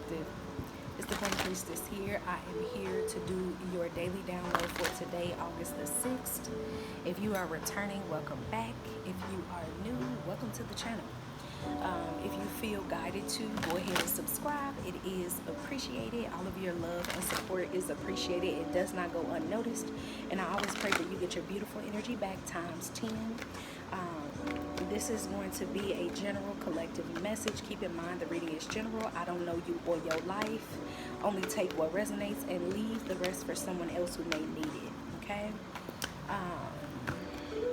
Collective. It's the Queen Priestess here. I am here to do your daily download for today, August the 6th. If you are returning, welcome back. If you are new, welcome to the channel. If you feel guided to, go ahead and subscribe. It is appreciated. All of your love and support is appreciated. It does not go unnoticed. And I always pray that you get your beautiful energy back times 10. This is going to be a general collective message. Keep in mind the reading is general. I don't know you or your life. Only take what resonates and leave the rest for someone else who may need it. Okay?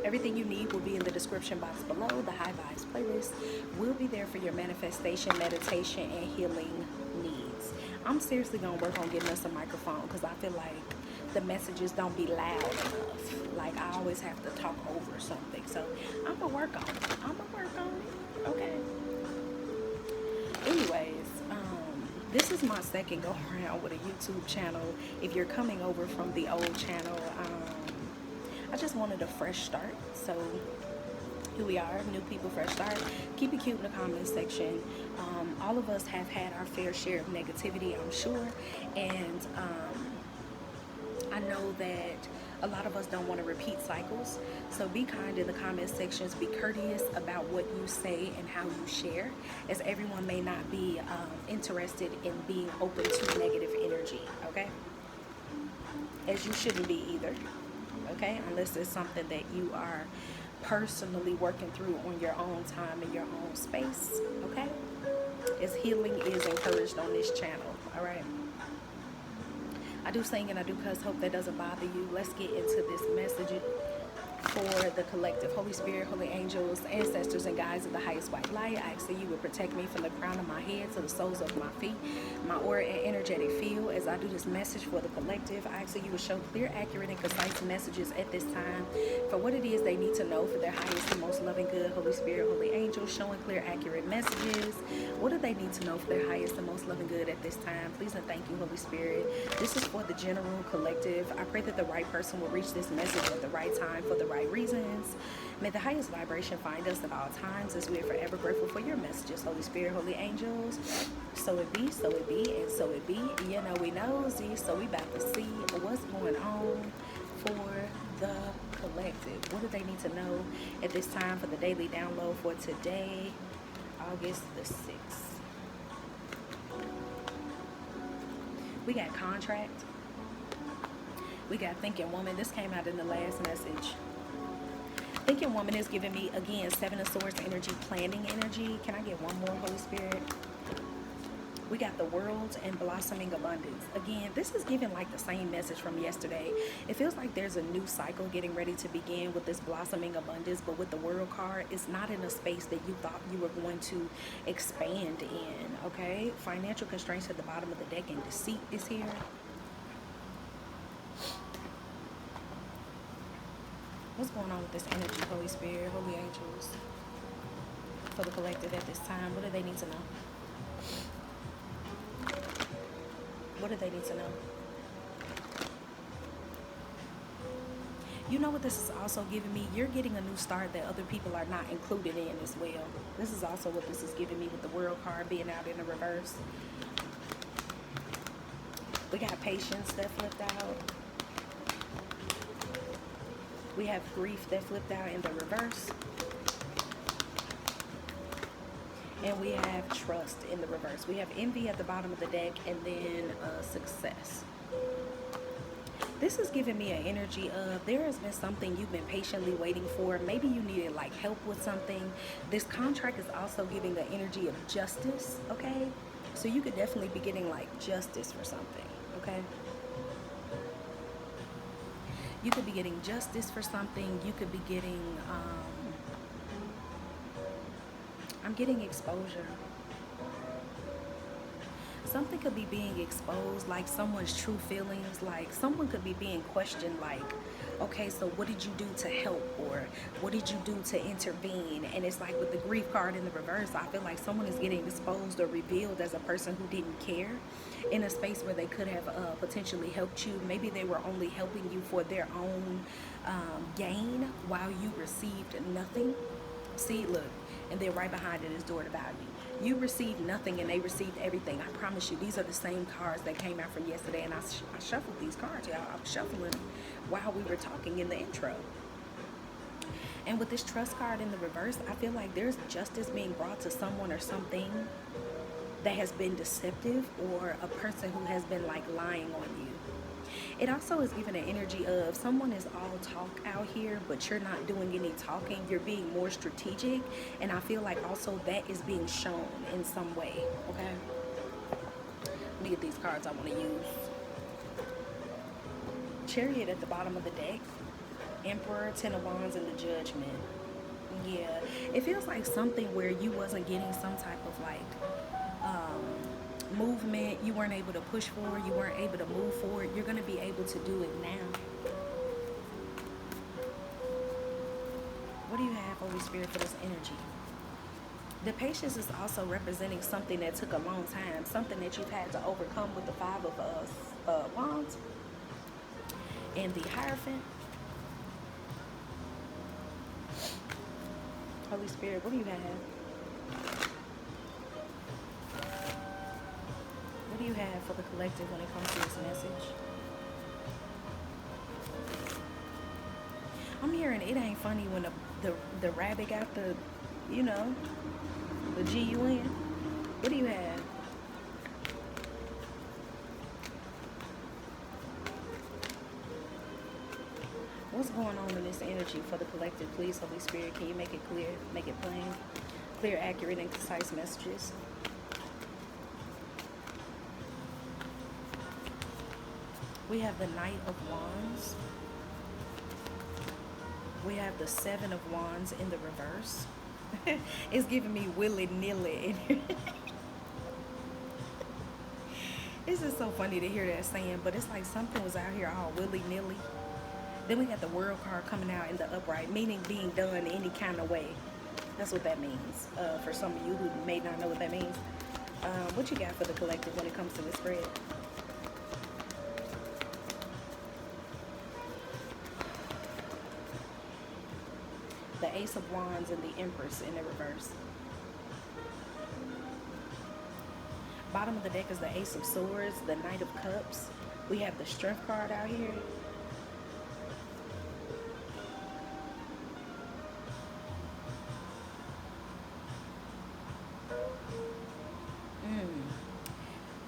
Everything you need will be in the description box below. The High Vibes playlist will be there for your manifestation, meditation, and healing needs. I'm seriously going to work on getting us a microphone because I feel like the messages don't be loud enough. Like, I always have to talk over something. So, I'm going to work on it. Okay. Anyways, this is my second go around with a YouTube channel. If you're coming over from the old channel, I just wanted a fresh start. So here we are, new people, fresh start. Keep it cute in the comment section. All of us have had our fair share of negativity, I'm sure. And I know that a lot of us don't want to repeat cycles. So be kind in the comment sections. Be courteous about what you say and how you share, as everyone may not be interested in being open to negative energy, okay? As you shouldn't be either. Okay, unless it's something that you are personally working through on your own time in your own space. Okay, as healing is encouraged on this channel. All right, I do sing and I do cuss. Hope that doesn't bother you. Let's get into this message for the collective. Holy Spirit, holy angels, ancestors, and guides of the highest white light, I ask that you would protect me from the crown of my head to the soles of my feet, my aura and energetic field. As I do this message for the collective, I ask that you would show clear, accurate, and concise messages at this time for what it is they need to know for their highest and most loving good. Holy Spirit, holy angels, showing clear, accurate messages. What do they need to know for their highest and most loving good at this time? Please and thank you, Holy Spirit. This is for the general collective. I pray that the right person will reach this message at the right time for the right reasons. May the highest vibration find us at all times, as we are forever grateful for your messages. Holy Spirit, holy angels, so it be, and so it be. You know we nosy, so we about to see what's going on for the collective. What do they need to know at this time for the daily download for today, August the 6th? We got contract. We got thinking woman. This came out in the last message. Thinking woman is giving me, again, Seven of Swords energy, planning energy. Can I get one more, Holy Spirit? We got the world and blossoming abundance. Again, this is giving like the same message from yesterday. It feels like there's a new cycle getting ready to begin with this blossoming abundance, but with the world card, it's not in a space that you thought you were going to expand in, okay? Financial constraints at the bottom of the deck and deceit is here. What's going on with this energy, Holy Spirit, holy angels, for the collective at this time? What do they need to know? What do they need to know? You know what this is also giving me? You're getting a new start that other people are not included in as well. This is also what this is giving me with the world card being out in the reverse. We got patience that flipped out. We have grief that flipped out in the reverse. And we have trust in the reverse. We have envy at the bottom of the deck, and then success. This is giving me an energy of there has been something you've been patiently waiting for. Maybe you needed like help with something. This contract is also giving the energy of justice, okay? So you could definitely be getting like justice for something, okay? You could be getting justice for something. You could be getting, I'm getting exposure. Something could be being exposed, like someone's true feelings. Like someone could be being questioned, like, okay, so what did you do to help? Or what did you do to intervene? And it's like with the grief card in the reverse, I feel like someone is getting exposed or revealed as a person who didn't care in a space where they could have potentially helped you. Maybe they were only helping you for their own gain while you received nothing. See, look, and then right behind it is door to value. You received nothing and they received everything. I promise you, these are the same cards that came out from yesterday. And I shuffled these cards, y'all. I was shuffling them while we were talking in the intro. And with this trust card in the reverse, I feel like there's justice being brought to someone or something that has been deceptive, or a person who has been like lying on you. It also is given an energy of someone is all talk out here, but you're not doing any talking. You're being more strategic. And I feel like also that is being shown in some way. Okay. Let me get these cards I want to use. Chariot at the bottom of the deck. Emperor, Ten of Wands, and the Judgment. Yeah. It feels like something where you wasn't getting some type of like movement, you weren't able to push forward, you weren't able to move forward. You're going to be able to do it now. What do you have, Holy Spirit, for this energy? The patience is also representing something that took a long time, something that you've had to overcome with the Five of Wands and the Hierophant. Holy Spirit, what do you have? What do you have for the collective when it comes to this message? I'm hearing it ain't funny when the rabbit got the, you know, the GUN. What do you have? What's going on in this energy for the collective? Please, Holy Spirit, can you make it clear, make it plain, clear, accurate, and concise messages? We have the Knight of Wands. We have the Seven of Wands in the reverse. It's giving me willy-nilly. This is so funny to hear that saying, but it's like something was out here all willy-nilly. Then we got the World card coming out in the upright, meaning being done any kind of way. That's what that means. For some of you who may not know what that means. What you got for the collective when it comes to the spread? The Ace of Wands and the Empress in the reverse. Bottom of the deck is the Ace of Swords, the Knight of Cups. We have the Strength card out here.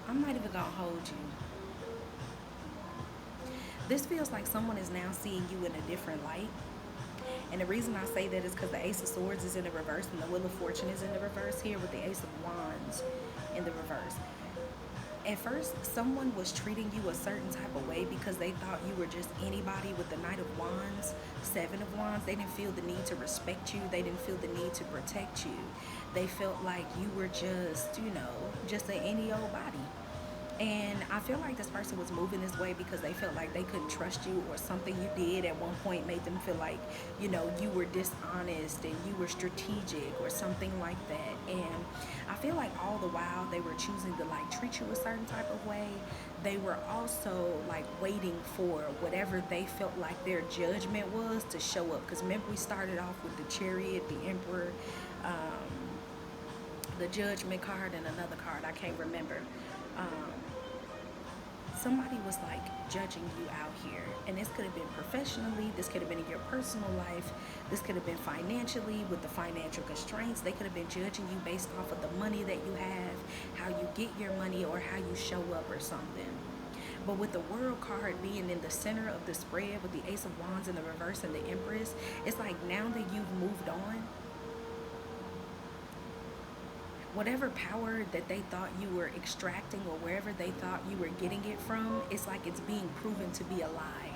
I'm not even gonna hold you. This feels like someone is now seeing you in a different light. And the reason I say that is because the Ace of Swords is in the reverse and the Wheel of Fortune is in the reverse here with the Ace of Wands in the reverse. At first, someone was treating you a certain type of way because they thought you were just anybody. With the Knight of Wands, Seven of Wands, they didn't feel the need to respect you. They didn't feel the need to protect you. They felt like you were just, you know, just any old body. And I feel like this person was moving this way because they felt like they couldn't trust you, or something you did at one point made them feel like, you know, you were dishonest and you were strategic or something like that. And I feel like all the while they were choosing to like treat you a certain type of way, they were also like waiting for whatever they felt like their judgment was to show up. Because remember, we started off with the Chariot, the Emperor, the Judgment card, and another card I can't remember. Somebody was like judging you out here, and this could have been professionally, this could have been in your personal life, this could have been financially with the financial constraints. They could have been judging you based off of the money that you have, how you get your money, or how you show up or something. But with the World card being in the center of the spread with the Ace of Wands in the reverse and the Empress, it's like now that you've moved on, whatever power that they thought you were extracting, or wherever they thought you were getting it from, it's like it's being proven to be a lie.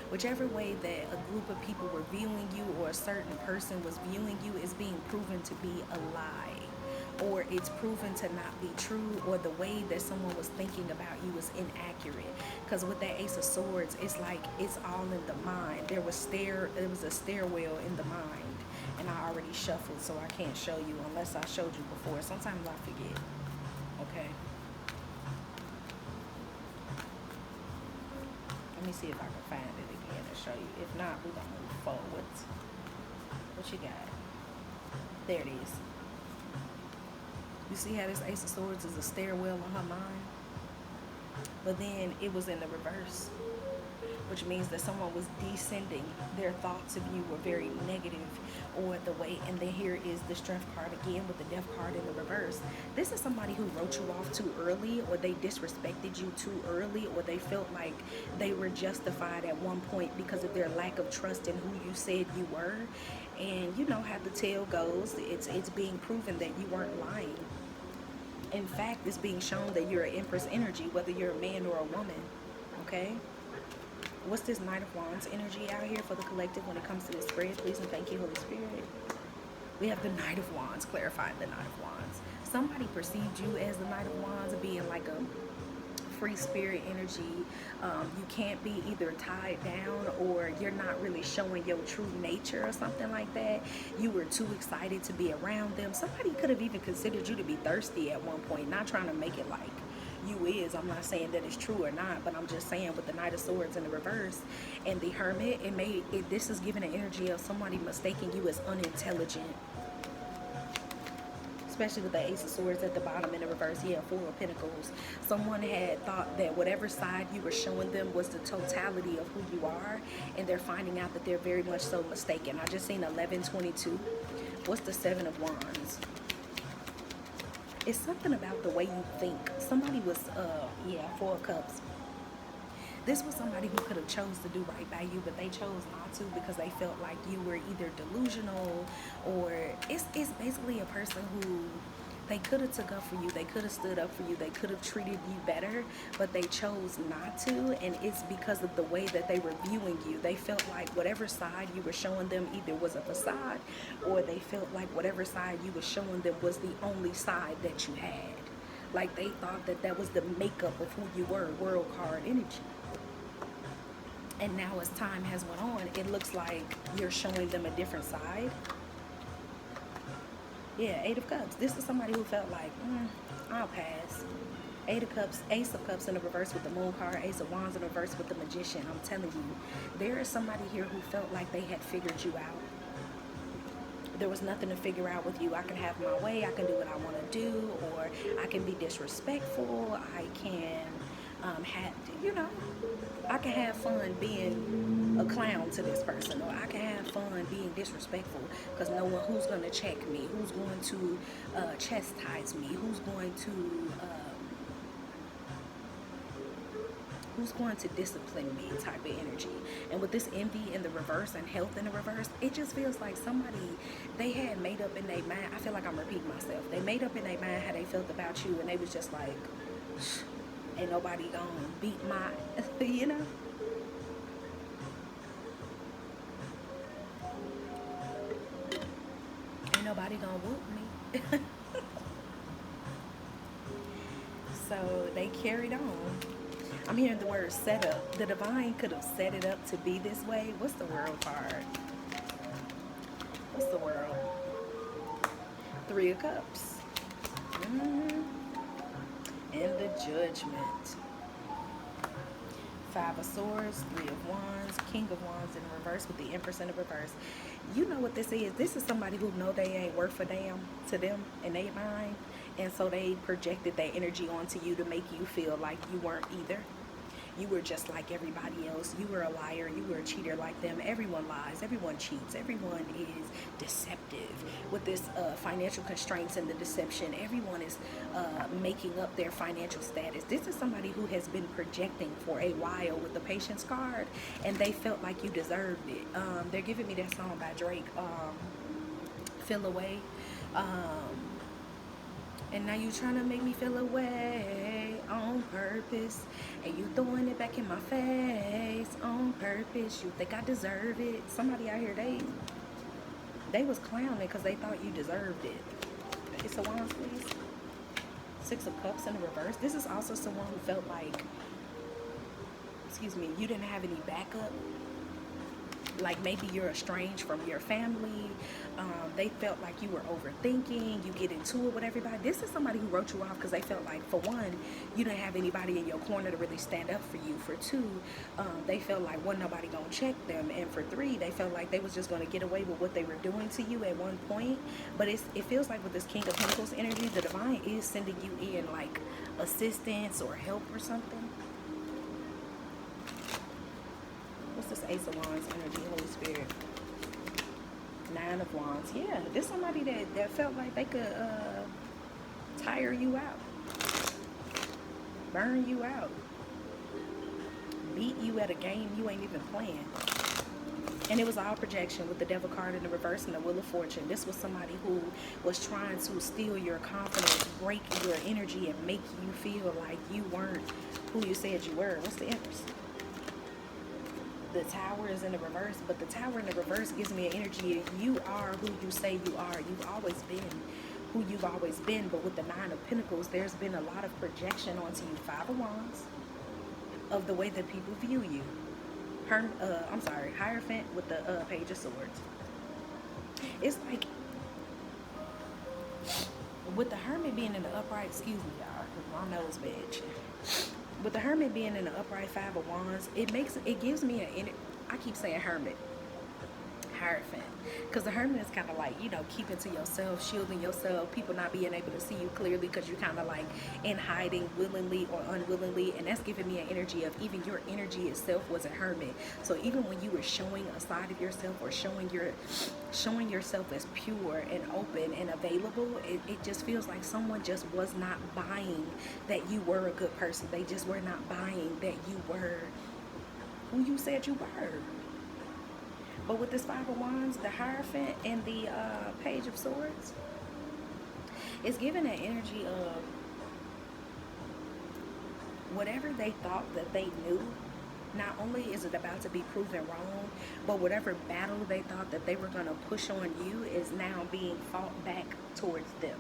Whichever way that a group of people were viewing you, or a certain person was viewing you, is being proven to be a lie, or it's proven to not be true, or the way that someone was thinking about you was inaccurate. Because with that Ace of Swords, it's like it's all in the mind. There was a stairwell in the mind. And I already shuffled, so I can't show you unless I showed you before. Sometimes I forget. Okay. Let me see if I can find it again and show you. If not, we're going to move forward. What you got? There it is. You see how this Ace of Swords is a stairwell in her mind? But then it was in the reverse, which means that someone was descending. Their thoughts of you were very negative, or the way, and then here is the Strength card again with the Death card in the reverse. This is somebody who wrote you off too early, or they disrespected you too early, or they felt like they were justified at one point because of their lack of trust in who you said you were. And you know how the tale goes. It's being proven that you weren't lying. In fact, it's being shown that you're an Empress energy, whether you're a man or a woman. Okay? What's this Knight of Wands energy out here for the collective when it comes to this spread? Please and thank you, Holy Spirit. We have the Knight of Wands, clarifying the Knight of Wands. Somebody perceived you as the Knight of Wands, being like a free spirit energy. You can't be either tied down, or you're not really showing your true nature or something like that. You were too excited to be around them. Somebody could have even considered you to be thirsty at one point, not trying to make it like you is. I'm not saying that it's true or not, but I'm just saying with the Knight of Swords in the reverse and the Hermit, this is giving an energy of somebody mistaking you as unintelligent. Especially with the Ace of Swords at the bottom in the reverse. Yeah, Four of Pentacles. Someone had thought that whatever side you were showing them was the totality of who you are, and they're finding out that they're very much so mistaken. I just seen 1122. What's the Seven of Wands? It's something about the way you think. Somebody was, yeah, Four of Cups. This was somebody who could have chose to do right by you, but they chose not to because they felt like you were either delusional, or it's basically a person who they could have took up for you, they could have stood up for you, they could have treated you better, but they chose not to. And it's because of the way that they were viewing you. They felt like whatever side you were showing them either was a facade, or they felt like whatever side you were showing them was the only side that you had. Like they thought that that was the makeup of who you were, World card energy. And now as time has went on, it looks like you're showing them a different side. Yeah, Eight of Cups. This is somebody who felt like, I'll pass. Eight of Cups, Ace of Cups in the reverse with the Moon card, Ace of Wands in the reverse with the Magician. I'm telling you, there is somebody here who felt like they had figured you out. There was nothing to figure out with you. I can have my way, I can do what I want to do, or I can be disrespectful, I can I can have fun being a clown to this person, or I can have fun being disrespectful because no one who's going to check me, who's going to chastise me, who's going to discipline me type of energy. And with this envy in the reverse and health in the reverse, it just feels like somebody, they had made up in their mind, I feel like I'm repeating myself, they made up in their mind how they felt about you, and they was just like, ain't nobody gonna beat my, you know? Ain't nobody gonna whoop me. So they carried on. I'm hearing the word set up. The divine could have set it up to be this way. What's the World card? What's the World? Three of Cups. And the Judgment. Five of Swords, Three of Wands, King of Wands in reverse with the Empress in the reverse. You know what this is? This is somebody who know they ain't worth a damn to them in their mind. And so they projected their energy onto you to make you feel like you weren't either. You were just like everybody else. You were a liar. You were a cheater like them. Everyone lies. Everyone cheats. Everyone is deceptive. With this financial constraints and the deception, everyone is making up their financial status. This is somebody who has been projecting for a while with the Patience card, and they felt like you deserved it. They're giving me that song by Drake, Feel Away. And now you trying to make me feel away on purpose, and you throwing it back in my face on purpose. You think I deserve it? Somebody out here, they was clowning because they thought you deserved it. Ace of Wands, please. Six of Cups in the reverse. This is also someone who felt like, excuse me, you didn't have any backup. like maybe you're estranged from your family. They felt like you were overthinking, you get into it with everybody. This is somebody who wrote you off because they felt like, for one, you didn't have anybody in your corner to really stand up for you. For two, they felt like wasn't nobody gonna check them. And for three, they felt like they was just gonna get away with what they were doing to you at one point. But it feels like with this King of Pentacles energy, the divine is sending you in like assistance or help or something. What's this Ace of Wands energy, Holy Spirit? Nine of Wands. Yeah, this is somebody that felt like they could tire you out, burn you out, beat you at a game you ain't even playing. And it was all projection with the Devil card in the reverse and the Wheel of Fortune. This was somebody who was trying to steal your confidence, break your energy, and make you feel like you weren't who you said you were. What's the Empress? The Tower is in the reverse, but the Tower in the reverse gives me an energy of you are who you say you are. You've always been who you've always been. But with the Nine of Pentacles, there's been a lot of projection onto you. Five of Wands, of the way that people view you. Hierophant with the Page of Swords. It's like with the Hermit being in the upright, excuse me y'all, because my nose bad. With the Hermit being in the upright Five of Wands, it gives me I keep saying Hermit, Hierophant, because the Hermit is kind of like, you know, keeping to yourself, shielding yourself, people not being able to see you clearly because you're kind of like in hiding willingly or unwillingly. And that's giving me an energy of even your energy itself was a Hermit. So even when you were showing a side of yourself or showing yourself as pure and open and available, it just feels like someone just was not buying that you were a good person. They just were not buying that you were who you said you were. But with this Five of Wands, the Hierophant, and the Page of Swords, it's giving an energy of whatever they thought that they knew, not only is it about to be proven wrong, but whatever battle they thought that they were going to push on you is now being fought back towards them.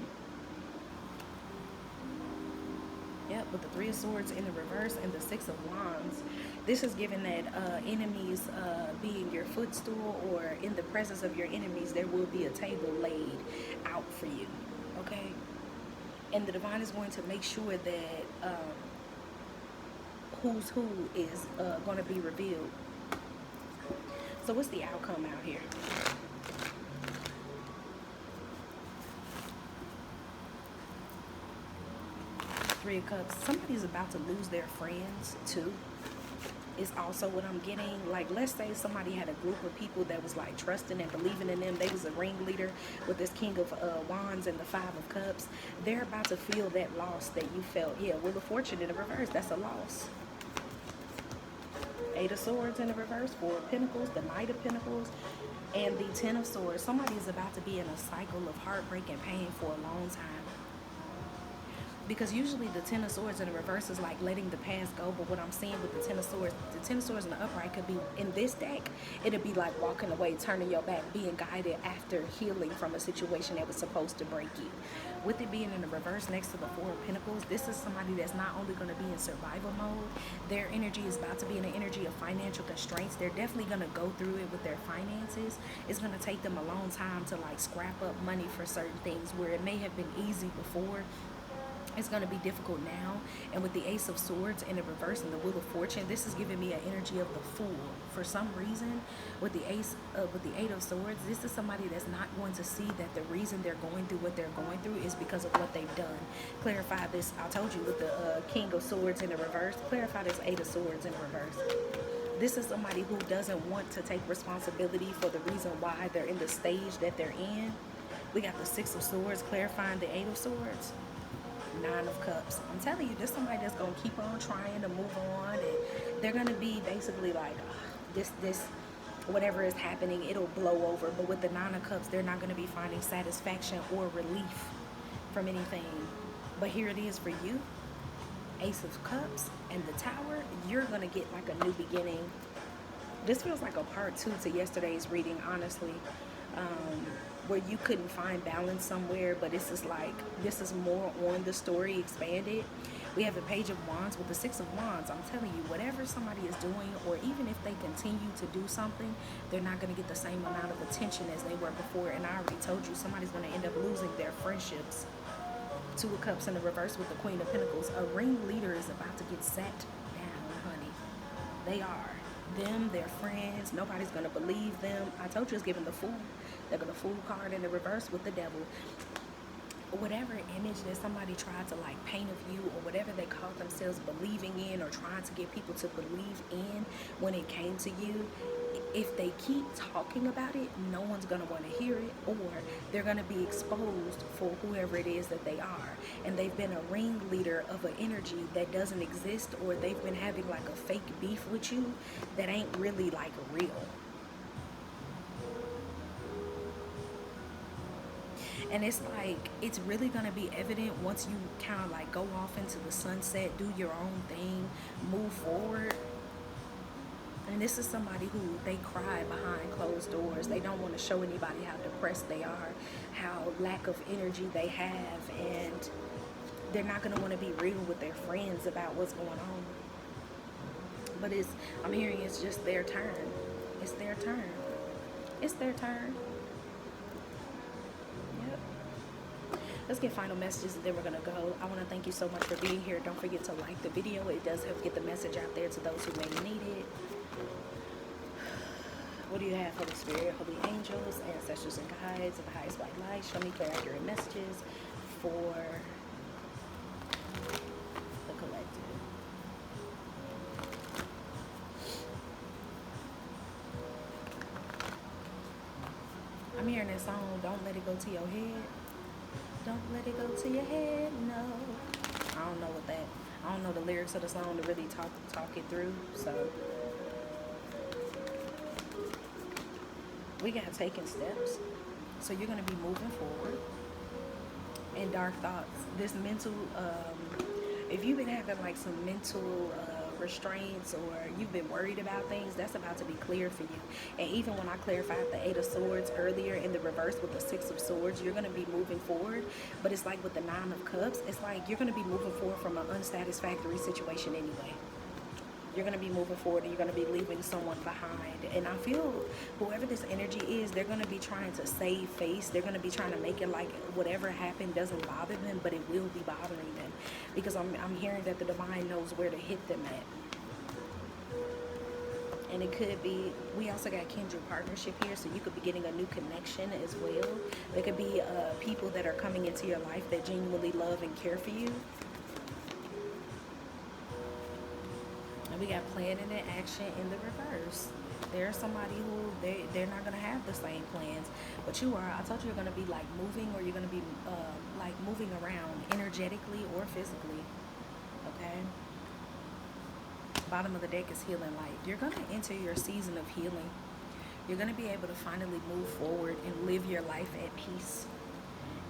Yep, with the Three of Swords in the reverse and the Six of Wands, this is given that enemies being your footstool, or in the presence of your enemies, there will be a table laid out for you, okay? And the divine is going to make sure that who's who is going to be revealed. So what's the outcome out here? Three of Cups. Somebody's about to lose their friends too. Is also what I'm getting. Like, let's say somebody had a group of people that was like trusting and believing in them. They was a ringleader with this King of Wands and the Five of Cups. They're about to feel that loss that you felt. Yeah, Wheel of Fortune in the reverse, that's a loss. Eight of Swords in the reverse, Four of Pentacles, the Knight of Pentacles, and the Ten of Swords. Somebody is about to be in a cycle of heartbreak and pain for a long time. Because usually the Ten of Swords in the reverse is like letting the past go. But what I'm seeing with the Ten of Swords in the upright could be, in this deck, it'd be like walking away, turning your back, being guided after healing from a situation that was supposed to break you. With it being in the reverse next to the Four of Pentacles, this is somebody that's not only going to be in survival mode, their energy is about to be in an energy of financial constraints. They're definitely going to go through it with their finances. It's going to take them a long time to like scrap up money for certain things where it may have been easy before. It's going to be difficult now. And with the Ace of Swords in the reverse and the Wheel of Fortune, this is giving me an energy of the Fool. For some reason, with the Eight of Swords, this is somebody that's not going to see that the reason they're going through what they're going through is because of what they've done. Clarify this. I told you with the King of Swords in the reverse. Clarify this Eight of Swords in the reverse. This is somebody who doesn't want to take responsibility for the reason why they're in the stage that they're in. We got the Six of Swords clarifying the Eight of Swords. Nine of Cups. I'm telling you, this is somebody that's going to keep on trying to move on, and they're going to be basically like, this whatever is happening, it'll blow over. But with the Nine of Cups, they're not going to be finding satisfaction or relief from anything. But here it is for you, Ace of Cups and the Tower. You're going to get like a new beginning. This feels like a part 2 to yesterday's reading, honestly. Where you couldn't find balance somewhere, but this is more on the story expanded. We have the Page of Wands with the Six of Wands. I'm telling you, whatever somebody is doing, or even if they continue to do something, they're not going to get the same amount of attention as they were before. And I already told you, somebody's going to end up losing their friendships. Two of Cups in the reverse with the Queen of Pentacles. A ringleader is about to get sat down, honey. They are. Them, their friends, nobody's going to believe them. I told you it's giving the Fool. They're going to Fool card in the reverse with the Devil. Whatever image that somebody tried to like paint of you, or whatever they called themselves believing in, or trying to get people to believe in when it came to you, if they keep talking about it, no one's going to want to hear it, or they're going to be exposed for whoever it is that they are. And they've been a ringleader of an energy that doesn't exist, or they've been having like a fake beef with you that ain't really like real. And it's like, it's really going to be evident once you kind of like go off into the sunset, do your own thing, move forward. And this is somebody who, they cry behind closed doors. They don't want to show anybody how depressed they are, how lack of energy they have, and they're not going to want to be real with their friends about what's going on. But I'm hearing it's just their turn. It's their turn. It's their turn. Let's get final messages and then we're going to go. I want to thank you so much for being here. Don't forget to like the video. It does help get the message out there to those who may need it. What do you have, Holy Spirit, Holy Angels, Ancestors and Guides of the highest white light? Show me clear, accurate messages for the collective. I'm hearing that song, Don't Let It Go to Your Head. Don't let it go to your head, no. I don't know I don't know the lyrics of the song to really talk it through, so. We got taking steps. So you're going to be moving forward. And dark thoughts. This mental, if you've been having like some mental restraints, or you've been worried about things, that's about to be clear for you. And even when I clarified the Eight of Swords earlier in the reverse with the Six of Swords, you're going to be moving forward. But it's like with the Nine of Cups, it's like you're going to be moving forward from an unsatisfactory situation anyway. You're going to be moving forward and you're going to be leaving someone behind. And I feel whoever this energy is, they're going to be trying to save face. They're going to be trying to make it like whatever happened doesn't bother them, but it will be bothering them. Because I'm hearing that the divine knows where to hit them at. And it could be, we also got kindred partnership here, so you could be getting a new connection as well. There could be people that are coming into your life that genuinely love and care for you. We got planning and action in the reverse. There's somebody who they're not going to have the same plans, but you are. I told you you're going to be like moving, or you're going to be like moving around energetically or physically. Okay. Bottom of the deck is healing light. You're going to enter your season of healing. You're going to be able to finally move forward and live your life at peace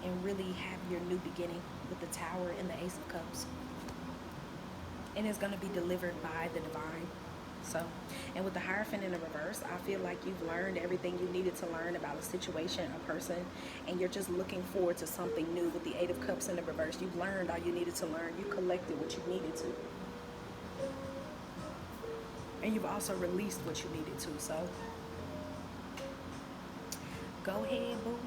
and really have your new beginning with the Tower and the Ace of Cups. And it's going to be delivered by the divine. So, and with the Hierophant in the reverse, I feel like you've learned everything you needed to learn about a situation, a person, and you're just looking forward to something new. With the Eight of Cups in the reverse, you've learned all you needed to learn. You collected what you needed to. And you've also released what you needed to. So, go ahead, boo.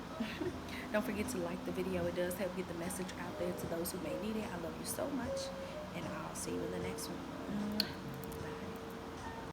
Don't forget to like the video. It does help get the message out there to those who may need it. I love you so much. And I'll see you in the next one.